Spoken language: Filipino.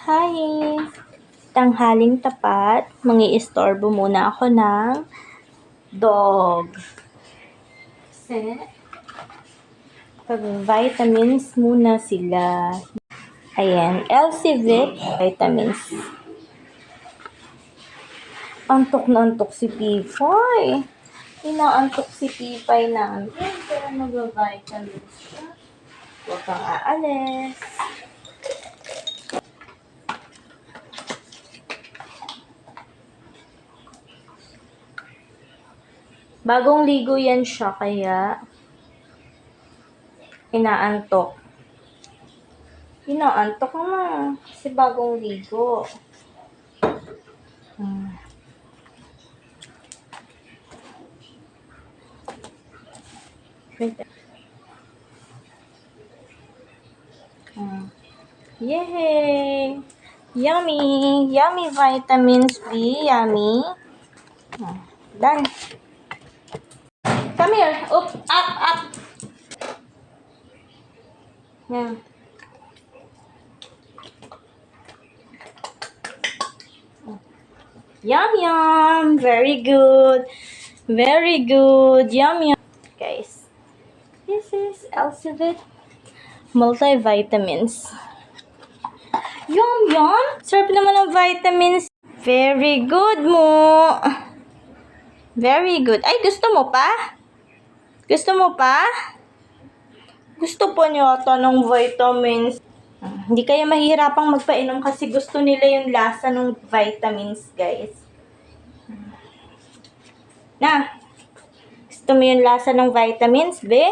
Hi! Tanghaling tapat, mangi-istorbo muna ako ng dog. Kasi, pag-vitamins muna sila. Ayan, LCVIT vitamins. Antok na antok si Pipay. Inaantok si Pipay namin. Pero mag-vitamins siya. Huwag kang aalis. Bagong ligo yan siya, kaya inaantok. Inaantok na. Kasi bagong ligo. Yay! Yummy! Yummy vitamins B. Yummy. Done. Come here. Up, up, up. Yeah. Yum, yum. Very good. Very good. Yum, yum. Guys, this is LCVIT multivitamins. Yum, yum. Sarap naman ng vitamins. Very good mo. Very good. Ay, gusto mo pa? Gusto mo pa? Gusto po niyo ata ng vitamins. Hindi kayo mahihirapang magpainom kasi gusto nila yung lasa ng vitamins, guys. Na, gusto mo yung lasa ng vitamins, be?